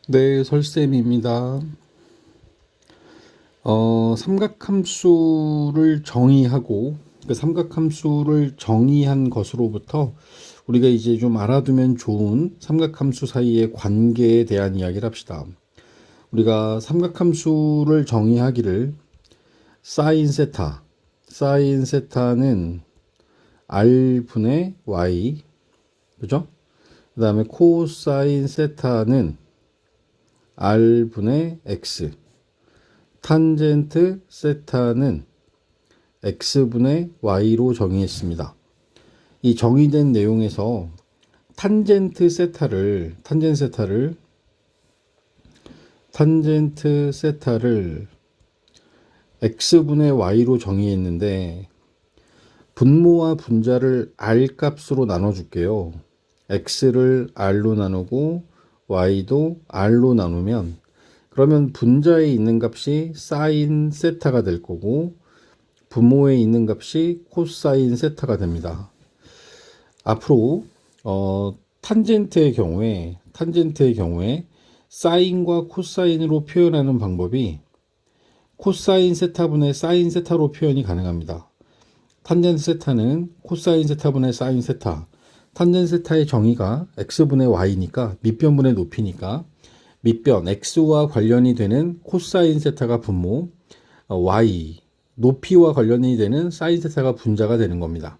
네, 설쌤입니다. 삼각함수를 정의하고 그 삼각함수를 정의한 것으로부터 우리가 이제 좀 알아두면 좋은 삼각함수 사이의 관계에 대한 이야기를 합시다. 우리가 삼각함수를 정의하기를 사인 세타는 r분의 y, 그죠? 그 다음에 코사인 세타는 r분의 x, 탄젠트 세타는 x분의 y로 정의했습니다. 이 정의된 내용에서 탄젠트 세타를 x분의 y로 정의했는데 분모와 분자를 r 값으로 나눠줄게요. x를 r로 나누고 y도 r로 나누면 그러면 분자에 있는 값이 사인 세타가 될 거고 분모에 있는 값이 코사인 세타가 됩니다. 앞으로 탄젠트의 경우에 사인과 코사인으로 표현하는 방법이 코사인 세타분의 사인 세타로 표현이 가능합니다. 탄젠트 세타는 코사인 세타분의 사인 세타. 탄젠트 세타의 정의가 x분의 y니까 밑변분의 높이니까 밑변 x와 관련이 되는 코사인 세타가 분모, y 높이와 관련이 되는 사인 세타가 분자가 되는 겁니다.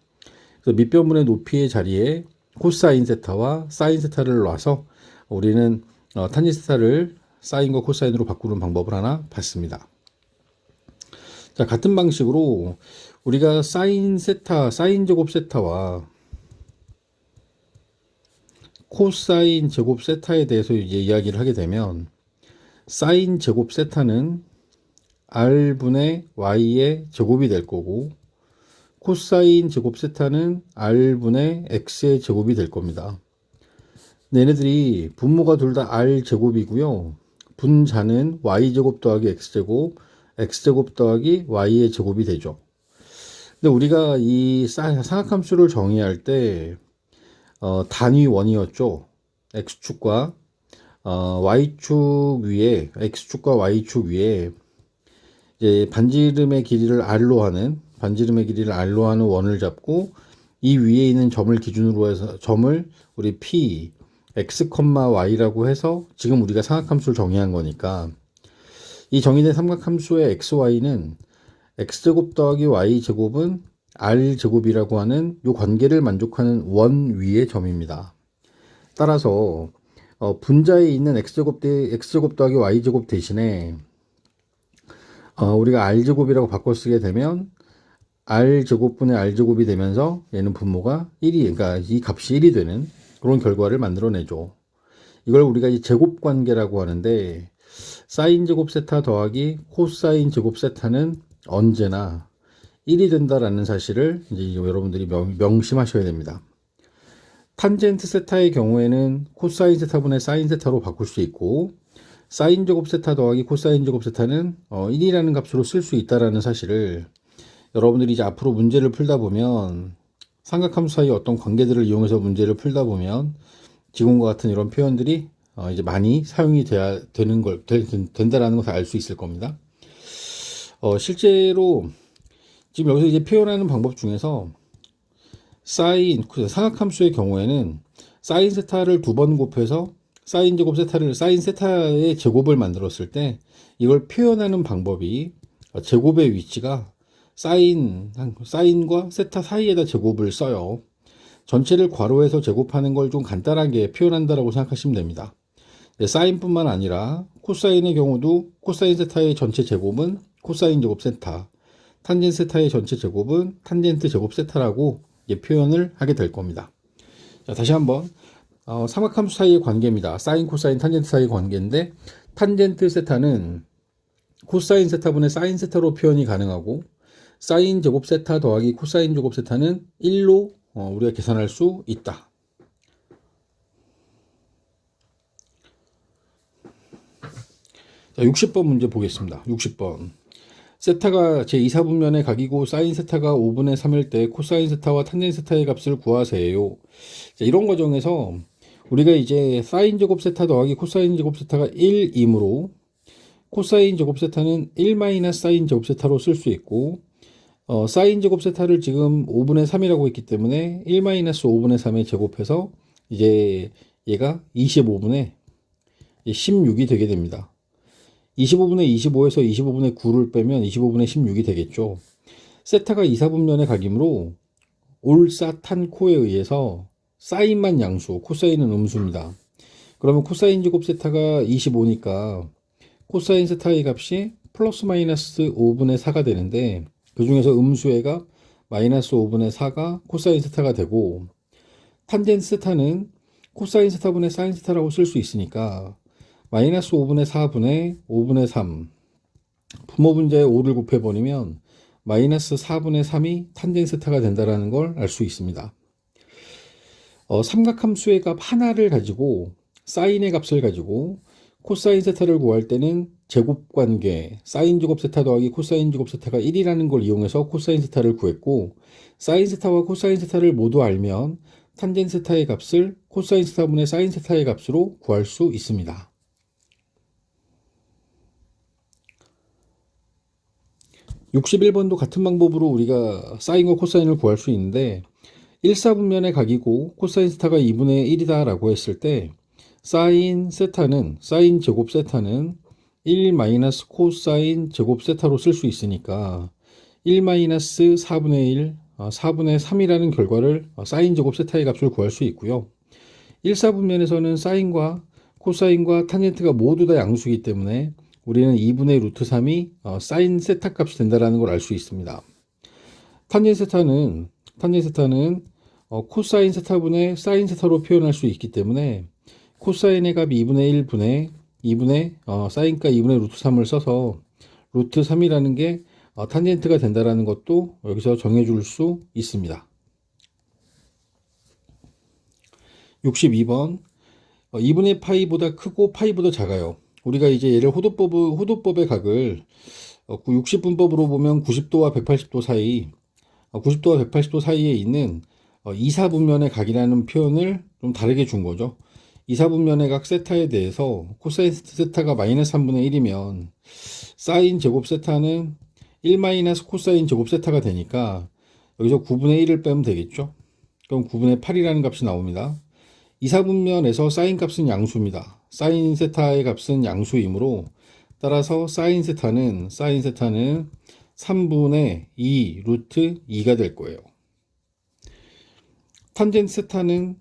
그래서 밑변분의 높이의 자리에 코사인 세타와 사인 세타를 놔서 우리는 탄젠트 세타를 사인과 코사인으로 바꾸는 방법을 하나 봤습니다. 자, 같은 방식으로 우리가 사인 제곱 세타와 코사인 제곱 세타에 대해서 이제 이야기를 하게 되면 사인 제곱 세타는 r분의 y의 제곱이 될 거고 코사인 제곱 세타는 r분의 x의 제곱이 될 겁니다. 얘네들이 분모가 둘 다 r 제곱이고요. 분자는 y 제곱 더하기 x 제곱 더하기 y의 제곱이 되죠. 근데 우리가 이 삼각함수를 정의할 때 단위 원이었죠. x축과 y축 위에 x축과 y축 위에 이제 반지름의 길이를 r로 하는 원을 잡고 이 위에 있는 점을 기준으로 해서 점을 우리 p x, y라고 해서 지금 우리가 삼각함수를 정의한 거니까 이 정의된 삼각함수의 x, y는 x제곱 더하기 y제곱은 r제곱이라고 하는 이 관계를 만족하는 원 위의 점입니다. 따라서 분자에 있는 x제곱 더하기 y제곱 대신에 우리가 r제곱이라고 바꿔 쓰게 되면 r제곱분의 r제곱이 되면서 얘는 분모가 1이, 그러니까 이 값이 1이 되는 그런 결과를 만들어내죠. 이걸 우리가 이 제곱 관계라고 하는데 사인 제곱 세타 더하기 코사인 제곱 세타는 언제나 1이 된다라는 사실을 이제 여러분들이 명심하셔야 됩니다. 탄젠트 세타의 경우에는 코사인 세타분의 사인 세타로 바꿀 수 있고 사인 제곱 세타 더하기 코사인 제곱 세타는 1이라는 값으로 쓸 수 있다라는 사실을 여러분들이 이제 앞으로 문제를 풀다 보면 삼각함수 사이 어떤 관계들을 이용해서 문제를 풀다 보면 지금과 같은 이런 표현들이 이제 많이 사용이 된다라는 것을 알 수 있을 겁니다. 실제로 지금 여기서 이제 표현하는 방법 중에서 삼각함수의 경우에는 사인 세타를 두 번 곱해서 사인 세타의 제곱을 만들었을 때 이걸 표현하는 방법이 제곱의 위치가 사인과 세타 사이에다 제곱을 써요. 전체를 괄호해서 제곱하는 걸 좀 간단하게 표현한다라고 생각하시면 됩니다. 사인뿐만 아니라 코사인의 경우도 코사인 세타의 전체 제곱은 코사인 제곱 세타, 탄젠트 세타의 전체 제곱은 탄젠트 제곱 세타라고 표현을 하게 될 겁니다. 자, 다시 한번 삼각함수 사이의 관계입니다. 사인, 코사인, 탄젠트 사이의 관계인데 탄젠트 세타는 코사인 세타분의 사인 세타로 표현이 가능하고 사인 제곱 세타 더하기 코사인 제곱 세타는 1로 우리가 계산할 수 있다. 자, 60번 문제 보겠습니다. 60번. 세타가 제2사분면의 각이고 사인 세타가 5분의 3일 때 코사인 세타와 탄젠트 세타의 값을 구하세요. 자, 이런 과정에서 우리가 이제 사인 제곱 세타 더하기 코사인 제곱 세타가 1이므로 코사인 제곱 세타는 1 마이너스 사인 제곱 세타로 쓸 수 있고, 사인 제곱 세타를 지금 5분의 3이라고 했기 때문에 1 마이너스 5분의 3에 제곱해서 이제 얘가 25분의 16이 되게 됩니다. 25분의 25에서 25분의 9를 빼면 25분의 16이 되겠죠. 세타가 이사분면의 각이므로 올사탄코에 의해서 사인만 양수, 코사인은 음수입니다. 그러면 코사인 제곱 세타가 25니까 코사인 세타의 값이 플러스 마이너스 5분의 4가 되는데, 그 중에서 음수의 값 마이너스 5분의 4가 코사인 세타가 되고, 탄젠트 세타는 코사인 세타분의 사인 세타라고 쓸 수 있으니까 마이너스 5분의 4분의 5분의 3 분모분자에 5를 곱해버리면 마이너스 4분의 3이 탄젠트 세타가 된다는 걸 알 수 있습니다. 삼각함수의 값 하나를 가지고 사인의 값을 가지고 코사인 세타를 구할 때는 제곱관계 사인 제곱 세타 더하기 코사인 제곱 세타가 1이라는 걸 이용해서 코사인 세타를 구했고, 사인 세타와 코사인 세타를 모두 알면 탄젠트 세타의 값을 코사인 세타분의 사인 세타의 값으로 구할 수 있습니다. 61번도 같은 방법으로 우리가 사인과 코사인을 구할 수 있는데, 1사분면의 각이고 코사인 세타가 2분의 1이다 라고 했을 때 사인 세타는, 사인 제곱 세타는 1 마이너스 코사인 제곱 세타로 쓸 수 있으니까 1 마이너스 4분의 1, 4분의 3이라는 결과를 사인 제곱 세타의 값을 구할 수 있고요. 1사분면에서는 사인과 코사인과 탄젠트가 모두 다 양수이기 때문에 우리는 2분의 루트 3이 사인 세타 값이 된다는 걸 알 수 있습니다. 탄젠트 세타는 코사인 세타분의 사인 세타로 표현할 수 있기 때문에 코사인의 값 2분의 1분의 사인가 2분의 루트 3을 써서 루트 3이라는 게 탄젠트가 된다는 것도 여기서 정해줄 수 있습니다. 62번 2분의 파이보다 크고 파이보다 작아요. 우리가 이제 얘를 호도법의 각을 60분법으로 보면 90도와 180도 사이, 90도와 180도 사이에 있는 이사분면의 각이라는 표현을 좀 다르게 준 거죠. 이사분면의 각 세타에 대해서 코사인 세타가 마이너스 3분의 1이면 사인 제곱 세타는 1 마이너스 코사인 제곱 세타가 되니까 여기서 9분의 1을 빼면 되겠죠. 그럼 9분의 8이라는 값이 나옵니다. 이사분면에서 사인 값은 양수입니다. 사인 세타의 값은 양수이므로 따라서 사인 세타는 3분의 2 루트 2가 될 거예요. 탄젠트 세타는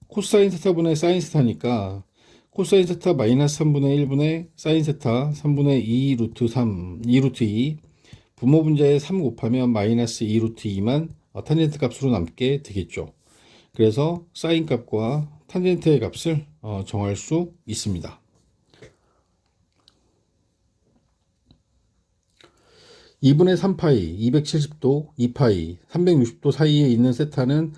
코사인 세타분의 사인 세타니까 코사인 세타 마이너스 3분의 1분의 사인 세타 3분의 2 루트 3, 2 루트 2 분모분자에 3 곱하면 마이너스 2 루트 2만 탄젠트 값으로 남게 되겠죠. 그래서 사인 값과 탄젠트의 값을 정할 수 있습니다. 2분의 3파이, 270도, 2파이, 360도 사이에 있는 세타는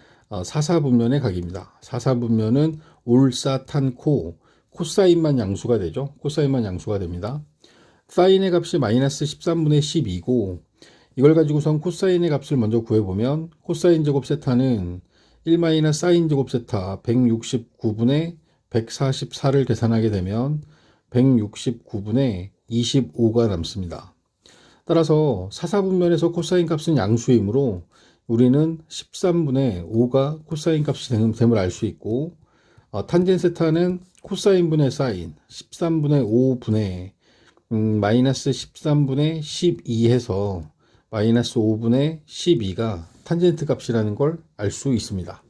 사사분면의 각입니다. 사사분면은 올사탄코, 코사인만 양수가 되죠. 코사인만 양수가 됩니다. 사인의 값이 마이너스 13분의 12고, 이걸 가지고선 코사인의 값을 먼저 구해보면 코사인 제곱 세타는 1 마이너스 사인 제곱 세타 169분의 144를 계산하게 되면 169분의 25가 남습니다. 따라서 사사분면에서 코사인 값은 양수이므로 우리는 13분의 5가 코사인 값이 됨을 알 수 있고, 탄젠트 세타는 코사인분의 사인 13분의 5분의 마이너스 13분의 12 해서 마이너스 5분의 12가 탄젠트 값이라는 걸 알 수 있습니다.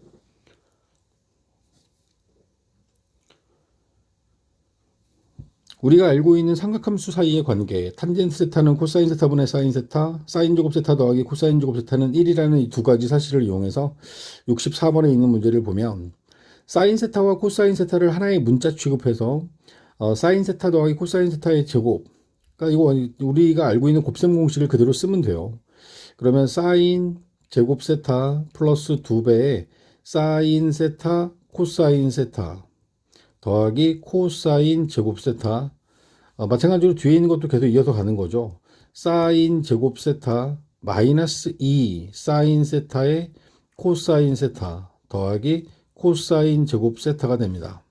우리가 알고 있는 삼각함수 사이의 관계, 탄젠트 세타는 코사인 세타분의 사인 세타, 사인 제곱 세타 더하기 코사인 제곱 세타는 1이라는 이 두 가지 사실을 이용해서 64번에 있는 문제를 보면 사인 세타와 코사인 세타를 하나의 문자 취급해서 사인 세타 더하기 코사인 세타의 제곱, 그러니까 이거 우리가 알고 있는 곱셈 공식을 그대로 쓰면 돼요. 그러면 사인 제곱 세타 플러스 2배의 사인 세타 코사인 세타 더하기 코사인 제곱 세타, 마찬가지로 뒤에 있는 것도 계속 이어서 가는 거죠. 사인 제곱 세타 마이너스 2 사인 세타의 코사인 세타 더하기 코사인 제곱 세타가 됩니다.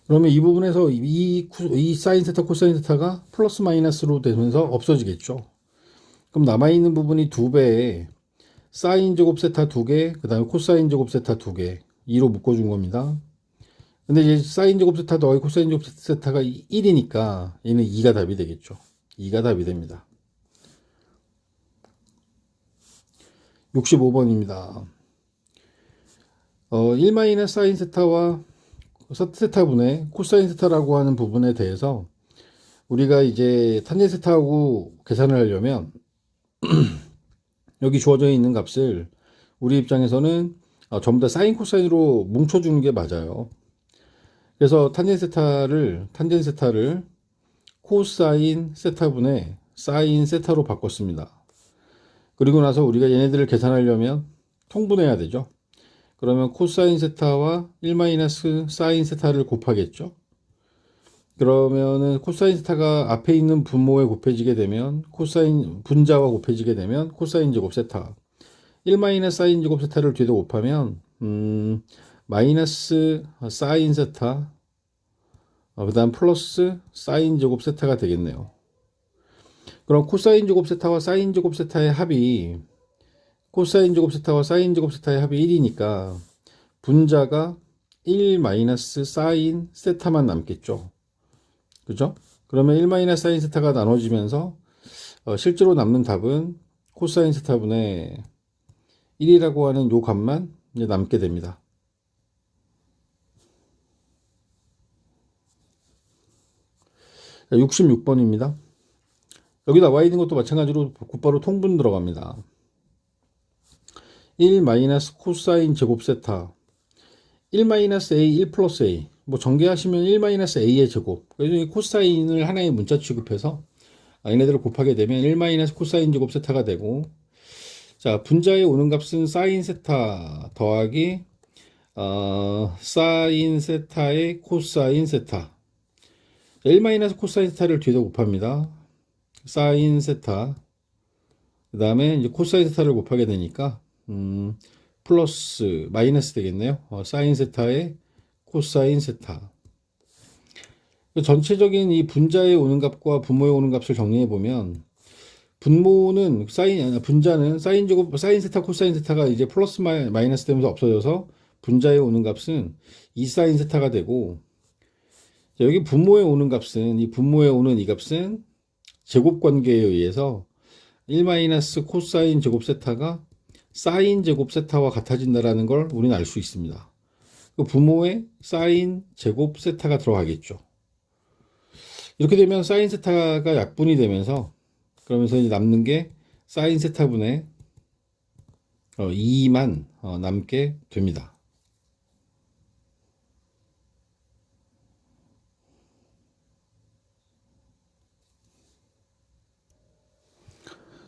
그러면 이 부분에서 이 사인 세타 코사인 세타가 플러스 마이너스로 되면서 없어지겠죠. 그럼 남아있는 부분이 2배에 사인 제곱 세타 2개, 그 다음에 코사인 제곱 세타 2개 2로 묶어준 겁니다. 근데 이제 사인 제곱 세타 더하기 코사인 제곱 세타가 1이니까 얘는 2가 답이 되겠죠. 2가 답이 됩니다. 65번입니다. 1 사인 세타와 세타분의 코사인 세타라고 하는 부분에 대해서 우리가 이제 탄젠 세타하고 계산을 하려면 여기 주어져 있는 값을 우리 입장에서는 전부 다 사인 코사인으로 뭉쳐주는 게 맞아요. 그래서 탄젠 세타를 코사인 세타분의 사인 세타로 바꿨습니다. 그리고 나서 우리가 얘네들을 계산하려면 통분해야 되죠. 그러면 코사인 세타와 1 사인 세타를 곱하겠죠. 그러면은 코사인 세타가 앞에 있는 분모에 곱해지게 되면 코사인 분자와 곱해지게 되면 코사인 제곱 세타 1 사인 제곱 세타를 뒤에다 곱하면 마이너스 사인 세타 그 다음 플러스 사인 제곱 세타가 되겠네요. 그럼 코사인 제곱 세타와 사인 제곱 세타의 합이 코사인 제곱 세타와 사인 제곱 세타의 합이 1이니까 분자가 1 사인 세타만 남겠죠. 그죠? 그러면 1 사인 세타가 나눠지면서 실제로 남는 답은 코사인 세타분의 1이라고 하는 요 값만 이제 남게 됩니다. 자, 66번입니다. 여기 나와 있는 것도 마찬가지로 곧바로 통분 들어갑니다. 1 코사인 제곱 세타 1 A 1 플러스 A 뭐 전개하시면 1 A의 제곱 그래서 코사인을 하나의 문자 취급해서 얘네들을 곱하게 되면 1 코사인 제곱 세타가 되고 자 분자에 오는 값은 사인 세타 더하기 사인 세타의 코사인 세타 1 코사인 세타를 뒤에다 곱합니다. 사인 세타 그 다음에 이제 코사인 세타를 곱하게 되니까 플러스 마이너스 되겠네요. 사인 세타의 코사인 세타 전체적인 이 분자에 오는 값과 분모에 오는 값을 정리해 보면 분모는 분자는 사인 제곱 사인 세타 코사인 세타가 이제 플러스 마이너스 되면서 없어져서 분자에 오는 값은 2 사인 세타가 되고 여기 분모에 오는 값은 이 분모에 오는 이 값은 제곱 관계에 의해서 1 코사인 제곱 세타가 사인 제곱 세타와 같아진다라는 걸 우리는 알 수 있습니다. 그 분모에 사인 제곱 세타가 들어가겠죠. 이렇게 되면 사인 세타가 약분이 되면서 그러면서 이제 남는 게 사인 세타분의 2만 남게 됩니다.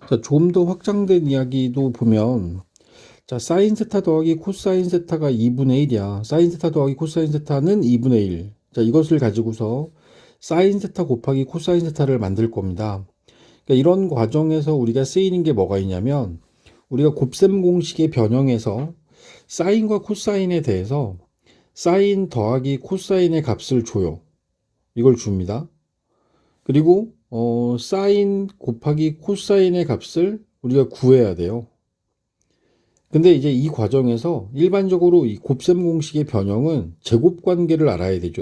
자, 좀 더 확장된 이야기도 보면 자, 사인 세타 더하기 코사인 세타가 2분의 1이야. 사인 세타 더하기 코사인 세타는 2분의 1. 자, 이것을 가지고서 사인 세타 곱하기 코사인 세타를 만들 겁니다. 그러니까 이런 과정에서 우리가 쓰이는 게 뭐가 있냐면 우리가 곱셈 공식의 변형에서 사인과 코사인에 대해서 사인 더하기 코사인의 값을 줘요. 이걸 줍니다. 그리고 사인 곱하기 코사인의 값을 우리가 구해야 돼요. 근데 이제 이 과정에서 일반적으로 이 곱셈 공식의 변형은 제곱 관계를 알아야 되죠.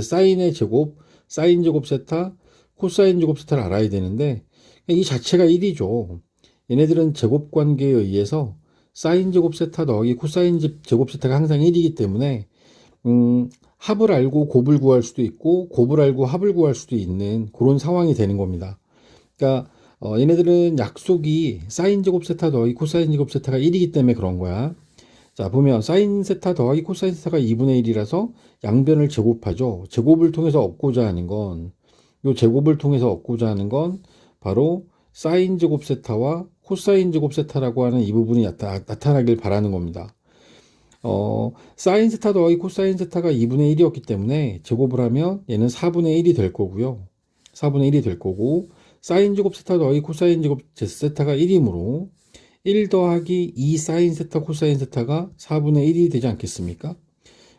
사인의 제곱, 사인 제곱 세타, 코사인 제곱 세타를 알아야 되는데 이 자체가 1이죠. 얘네들은 제곱 관계에 의해서 사인 제곱 세타 더하기 코사인 제곱 세타가 항상 1이기 때문에 합을 알고 곱을 구할 수도 있고 곱을 알고 합을 구할 수도 있는 그런 상황이 되는 겁니다. 그러니까 얘네들은 약속이 사인 제곱 세타 더하기 코사인 제곱 세타가 1이기 때문에 그런 거야. 자, 보면 사인 세타 더하기 코사인 세타가 2분의 1이라서 양변을 제곱하죠. 제곱을 통해서 얻고자 하는 건, 요 제곱을 통해서 얻고자 하는 건 바로 사인 제곱 세타와 코사인 제곱 세타라고 하는 이 부분이 나타나길 바라는 겁니다. 사인 세타 더하기 코사인 세타가 2분의 1이었기 때문에 제곱을 하면 얘는 4분의 1이 될 거고요. 4분의 1이 될 거고 사인 제곱 세타 더하기 코사인 제곱 세타가 1이므로 1 더하기 2 사인 세타 코사인 세타가 4분의 1이 되지 않겠습니까?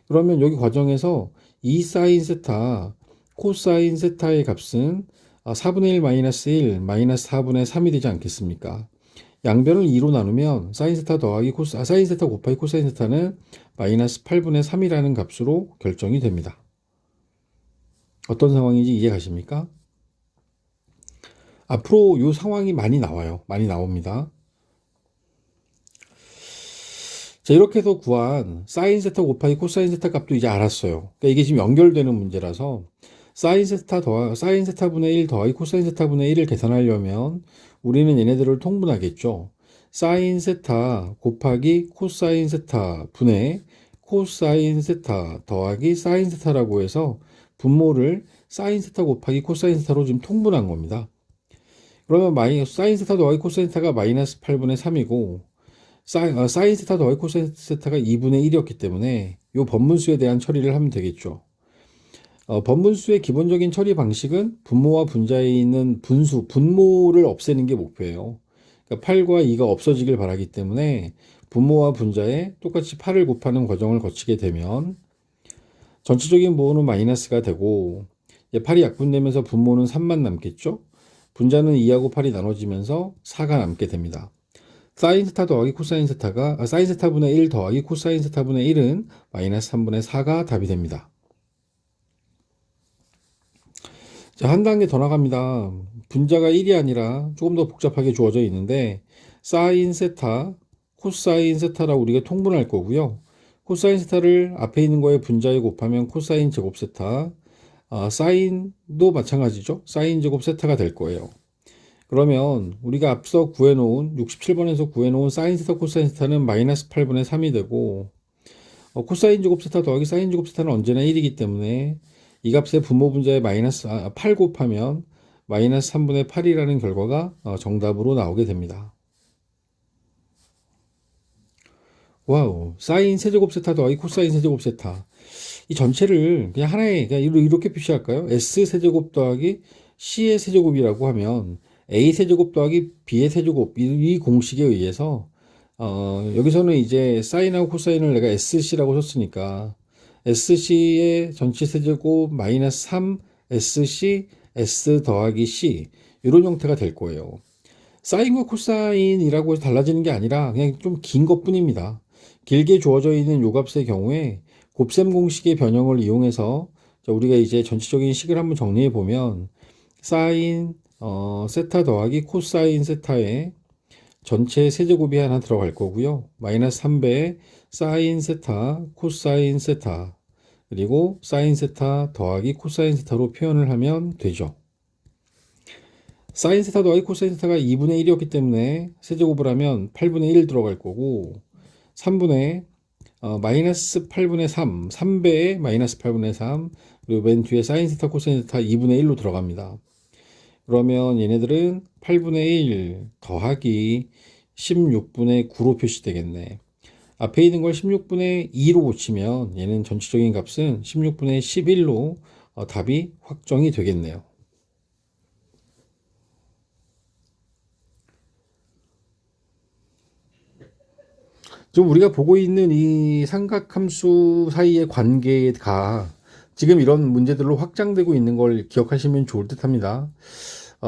그러면 여기 과정에서 2 사인 세타 코사인 세타의 값은 4분의 1 마이너스 1 마이너스 4분의 3이 되지 않겠습니까? 양변을 2로 나누면 사인 세타 더하기 사인 세타 곱하기 코사인 세타는 마이너스 8분의 3이라는 값으로 결정이 됩니다. 어떤 상황인지 이해 가십니까? 앞으로 이 상황이 많이 나와요. 많이 나옵니다. 자, 이렇게 해서 구한 사인 세타 곱하기 코사인 세타 값도 이제 알았어요. 그러니까 이게 지금 연결되는 문제라서 사인 세타분의 1 더하기 코사인 세타분의 1을 계산하려면 우리는 얘네들을 통분하겠죠. 사인 세타 곱하기 코사인 세타 분의 코사인 세타 더하기 사인 세타라고 해서 분모를 사인 세타 곱하기 코사인 세타로 지금 통분한 겁니다. 그러면 사인 세타 더하기 코사인 세타가 마이너스 8분의 3이고 사인 세타 더하기 코사인 세타가 2분의 1이었기 때문에 이 번분수에 대한 처리를 하면 되겠죠. 번분수의 기본적인 처리 방식은 분모와 분자에 있는 분모를 없애는 게 목표예요. 그러니까 8과 2가 없어지길 바라기 때문에 분모와 분자에 똑같이 8을 곱하는 과정을 거치게 되면 전체적인 모호는 마이너스가 되고 8이 약분되면서 분모는 3만 남겠죠. 분자는 2하고 8이 나눠지면서 4가 남게 됩니다. 사인 세타 더하기 코사인 세타가 사인 세타분의 1 더하기 코사인 세타분의 1은 마이너스 3분의 4가 답이 됩니다. 자, 한 단계 더 나갑니다. 분자가 1이 아니라 조금 더 복잡하게 주어져 있는데 사인 세타, 코사인 세타라고 우리가 통분할 거고요. 코사인 세타를 앞에 있는 거에 분자에 곱하면 코사인 제곱 세타, 사인도 마찬가지죠. 사인 제곱 세타가 될 거예요. 그러면 우리가 앞서 구해놓은 67번에서 구해놓은 사인 세타 코사인 세타는 마이너스 8분의 3이 되고 코사인 제곱 세타 더하기 사인 제곱 세타는 언제나 1이기 때문에 이 값의 분모 분자에 마이너스 8 곱하면 마이너스 3분의 8이라는 결과가 정답으로 나오게 됩니다. 와우, 사인 세제곱 세타 더하기 코사인 세제곱 세타. 이 전체를 그냥 하나의 그냥 이렇게 표시할까요? S 세제곱 더하기 C의 세제곱이라고 하면 A 세제곱 더하기 B의 세제곱 이 공식에 의해서 여기서는 이제 사인하고 코사인을 내가 SC라고 썼으니까 SC의 전체 세제곱 마이너스 3 SC S 더하기 C 이런 형태가 될 거예요. 사인과 코사인이라고 해서 달라지는 게 아니라 그냥 좀 긴 것 뿐입니다. 길게 주어져 있는 요 값의 경우에 곱셈 공식의 변형을 이용해서 우리가 이제 전체적인 식을 한번 정리해 보면 사인 세타 더하기 코사인 세타에 전체 세제곱이 하나 들어갈 거고요. 마이너스 3배의 사인 세타 코사인 세타 그리고 사인 세타 더하기 코사인 세타로 표현을 하면 되죠. 사인 세타 더하기 코사인 세타가 2분의 1이었기 때문에 세제곱을 하면 8분의 1 들어갈 거고 3분의 마이너스 8분의 3 3배의 마이너스 8분의 3 그리고 맨 뒤에 사인 세타 코사인 세타 2분의 1로 들어갑니다. 그러면 얘네들은 8분의 1 더하기 16분의 9로 표시되겠네. 앞에 있는 걸 16분의 2로 고치면 얘는 전체적인 값은 16분의 11로 답이 확정이 되겠네요. 지금 우리가 보고 있는 이 삼각함수 사이의 관계가 지금 이런 문제들로 확장되고 있는 걸 기억하시면 좋을 듯 합니다.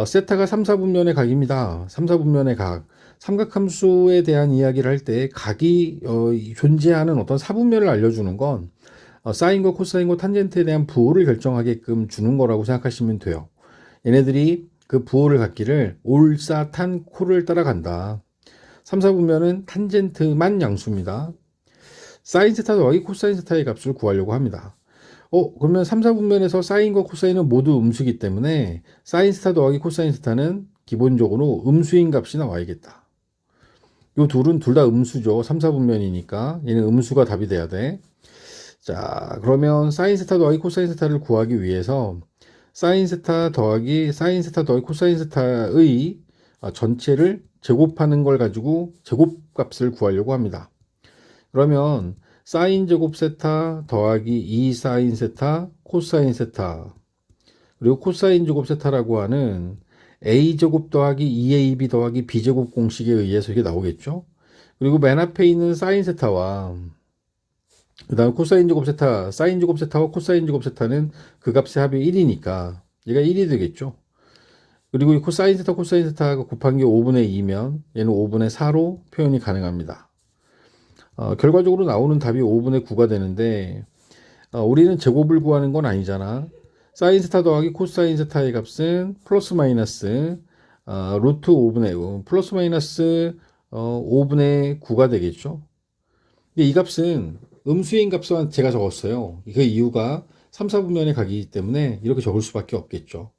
세타가 3, 4분면의 각입니다. 3, 4분면의 각. 삼각함수에 대한 이야기를 할 때 각이 존재하는 어떤 4분면을 알려주는 건 사인과 코사인과 탄젠트에 대한 부호를 결정하게끔 주는 거라고 생각하시면 돼요. 얘네들이 그 부호를 갖기를 올사탄 코를 따라간다. 3, 4분면은 탄젠트만 양수입니다. 사인 세타 더하기 코사인 세타의 값을 구하려고 합니다. 그러면 3, 4분면에서 사인과 코사인은 모두 음수이기 때문에 사인 세타 더하기 코사인 세타는 기본적으로 음수인 값이 나와야겠다. 요 둘은 둘 다 음수죠. 3, 4분면이니까 얘는 음수가 답이 돼야 돼. 자, 그러면 사인 세타 더하기 코사인 세타를 구하기 위해서 사인 세타 더하기 코사인 세타의 전체를 제곱하는 걸 가지고 제곱값을 구하려고 합니다. 그러면 사인 제곱 세타 더하기 2 사인 세타 코사인 세타 그리고 코사인 제곱 세타라고 하는 a제곱 더하기 2ab 더하기 b제곱 공식에 의해서 이게 나오겠죠. 그리고 맨 앞에 있는 사인 세타와 그 다음 코사인 제곱 세타, 사인 제곱 세타와 코사인 제곱 세타는 그 값의 합이 1이니까 얘가 1이 되겠죠. 그리고 이 코사인 세타, 코사인 세타가 곱한 게 5분의 2면 얘는 5분의 4로 표현이 가능합니다. 결과적으로 나오는 답이 5분의 9가 되는데 우리는 제곱을 구하는 건 아니잖아. 사인 세타 더하기 코사인 세타의 값은 플러스 마이너스 루트 5분의 5 플러스 마이너스 5분의 9가 되겠죠. 근데 이 값은 음수인 값만 제가 적었어요. 그 이유가 3, 4분면에 가기 때문에 이렇게 적을 수밖에 없겠죠.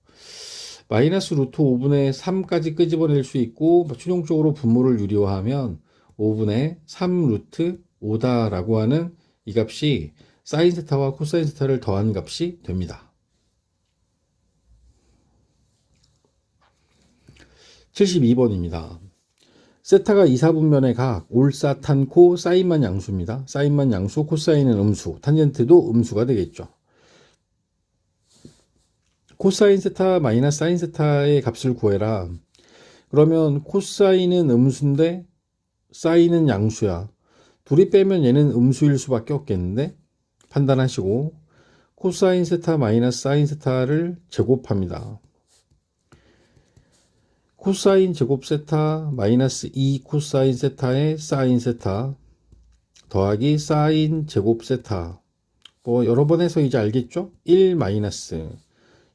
마이너스 루트 5분의 3까지 끄집어낼 수 있고 최종적으로 분모를 유리화하면 5분의 3 루트 5다라고 하는 이 값이 사인 세타와 코사인 세타를 더한 값이 됩니다. 72번입니다. 세타가 2, 4분면의 각, 올사탄코, 사인만 양수입니다. 사인만 양수, 코사인은 음수, 탄젠트도 음수가 되겠죠. 코사인 세타 마이너스 사인 세타의 값을 구해라. 그러면 코사인은 음수인데 사인은 양수야. 둘이 빼면 얘는 음수일 수밖에 없겠는데 판단하시고 코사인 세타 마이너스 사인 세타를 제곱합니다. 코사인 제곱 세타 마이너스 2 코사인 세타의 사인 세타 더하기 사인 제곱 세타 뭐 여러 번 해서 이제 알겠죠? 1 마이너스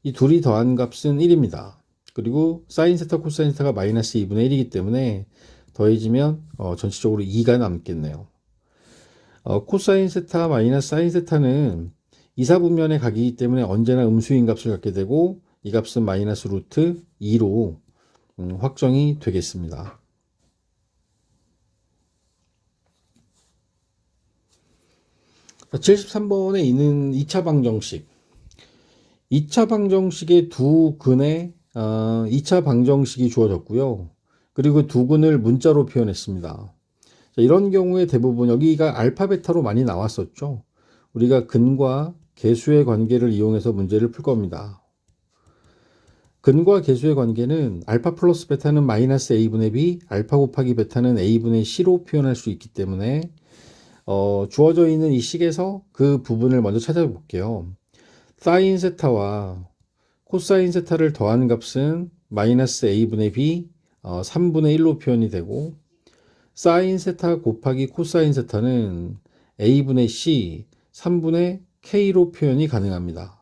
이 둘이 더한 값은 1입니다. 그리고 사인 세타 코사인 세타가 마이너스 2분의 1이기 때문에 더해지면 전체적으로 2가 남겠네요. 코사인 세타 마이너스 사인 세타는 2, 4분면에 가기 때문에 언제나 음수인 값을 갖게 되고 이 값은 마이너스 루트 2로 확정이 되겠습니다. 자, 73번에 있는 2차 방정식. 2차 방정식의 두 근에 2차 방정식이 주어졌고요. 그리고 두 근을 문자로 표현했습니다. 자, 이런 경우에 대부분 여기가 알파 베타로 많이 나왔었죠. 우리가 근과 개수의 관계를 이용해서 문제를 풀 겁니다. 근과 개수의 관계는 알파 플러스 베타는 마이너스 a분의 b, 알파 곱하기 베타는 a분의 c로 표현할 수 있기 때문에 주어져 있는 이 식에서 그 부분을 먼저 찾아볼게요. 사인 세타와 코사인 세타를 더한 값은 마이너스 a분의 b 3분의 1로 표현이 되고 사인 세타 곱하기 코사인 세타는 a분의 c 3분의 k로 표현이 가능합니다.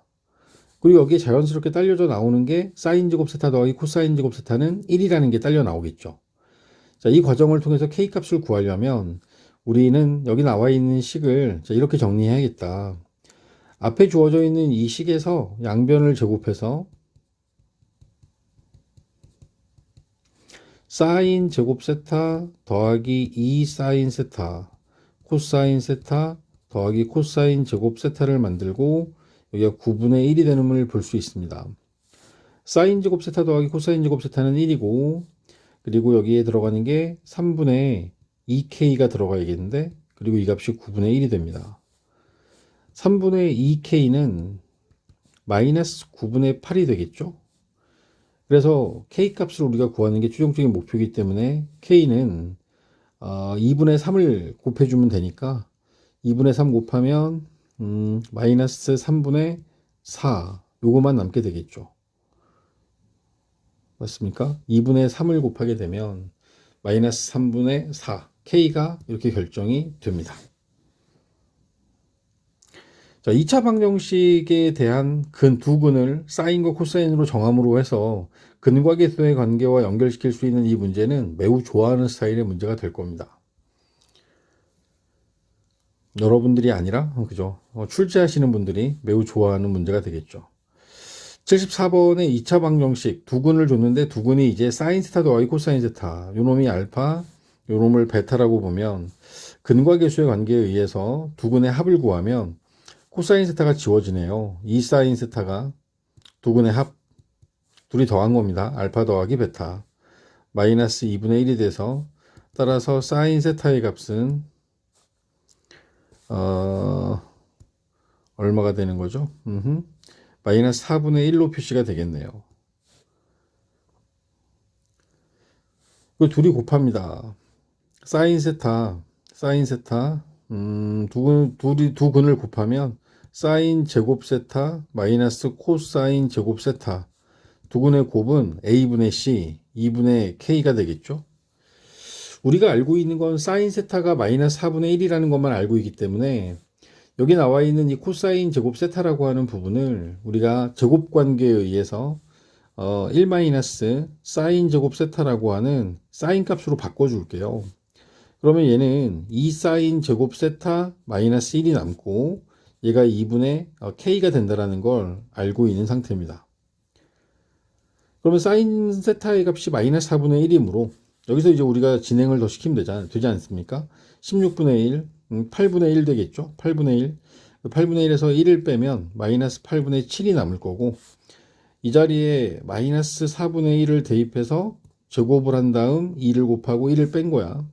그리고 여기에 자연스럽게 딸려져 나오는 게 사인 제곱 세타 더하기 코사인 제곱 세타는 1이라는 게 딸려 나오겠죠. 자, 이 과정을 통해서 k 값을 구하려면 우리는 여기 나와 있는 식을 이렇게 정리해야겠다. 앞에 주어져 있는 이 식에서 양변을 제곱해서 사인 제곱 세타 더하기 2 사인 세타 코사인 세타 더하기 코사인 제곱 세타를 만들고 여기가 9분의 1이 되는 걸 볼 수 있습니다. 사인 제곱 세타 더하기 코사인 제곱 세타는 1이고 그리고 여기에 들어가는 게 3분의 2k가 들어가야겠는데 그리고 이 값이 9분의 1이 됩니다. 3분의 2k는 마이너스 9분의 8이 되겠죠. 그래서 k 값을 우리가 구하는 게 최종적인 목표이기 때문에 k는 2분의 3을 곱해주면 되니까 2분의 3 곱하면 마이너스 3분의 4 요거만 남게 되겠죠. 맞습니까? 2분의 3을 곱하게 되면 마이너스 3분의 4 K가 이렇게 결정이 됩니다. 자, 2차 방정식에 대한 두 근을 사인과 코사인으로 정함으로 해서 근과 개수의 관계와 연결시킬 수 있는 이 문제는 매우 좋아하는 스타일의 문제가 될 겁니다. 여러분들이 아니라 그죠? 출제하시는 분들이 매우 좋아하는 문제가 되겠죠. 74번의 2차 방정식 두 근을 줬는데 두 근이 이제 사인 세타 더하기 코사인 세타 요놈이 알파 요놈을 베타라고 보면 근과 개수의 관계에 의해서 두 근의 합을 구하면 코사인 세타가 지워지네요. 2 사인 세타가 두 근의 합 둘이 더한 겁니다. 알파 더하기 베타 마이너스 2분의 1이 돼서 따라서 사인 세타의 값은 얼마가 되는 거죠? 마이너스 4분의 1로 표시가 되겠네요. 그 둘이 곱합니다. 사인 세타, 두 근을 곱하면 사인 제곱 세타 마이너스 코사인 제곱 세타. 두 근의 곱은 a분의 c, 2분의 k가 되겠죠. 우리가 알고 있는 건 사인 세타가 마이너스 4분의 1이라는 것만 알고 있기 때문에 여기 나와 있는 이 코사인 제곱 세타라고 하는 부분을 우리가 제곱 관계에 의해서 1 마이너스 사인 제곱 세타라고 하는 사인 값으로 바꿔줄게요. 그러면 얘는 2 사인 제곱 세타 마이너스 1이 남고 얘가 2분의 k가 된다는 걸 알고 있는 상태입니다. 그러면 사인 세타의 값이 마이너스 4분의 1이므로 여기서 이제 우리가 진행을 더 시키면 되지 않습니까? 16분의 1, 8분의 1 되겠죠? 8분의 1. 8분의 1에서 1을 빼면 마이너스 8분의 7이 남을 거고 이 자리에 마이너스 4분의 1을 대입해서 제곱을 한 다음 2를 곱하고 1을 뺀 거야.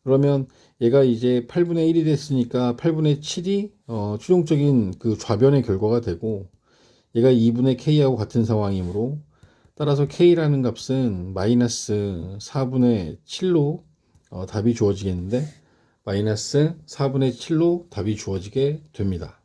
그러면 얘가 이제 8분의 1이 됐으니까 8분의 7이 최종적인 그 좌변의 결과가 되고 얘가 2분의 k하고 같은 상황이므로 따라서 k라는 값은 마이너스 4분의 7로 답이 주어지겠는데 마이너스 4분의 7로 답이 주어지게 됩니다.